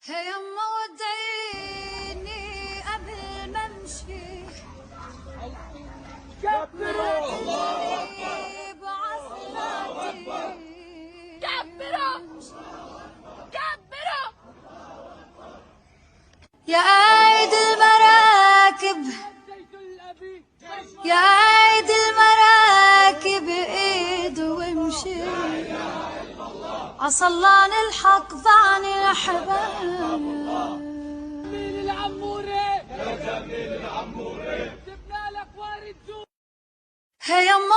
هيا يما ودعيني قبل ما امشي، كبروا الله اكبر، الله اكبر، كبروا كبروا. يا قايد المراكب، يا قايد المراكب ايد وامشي، عصلان الحق ضعني الاحباب. جميل العموري يا جميل العموري، جبنا لك وارد. هيا يما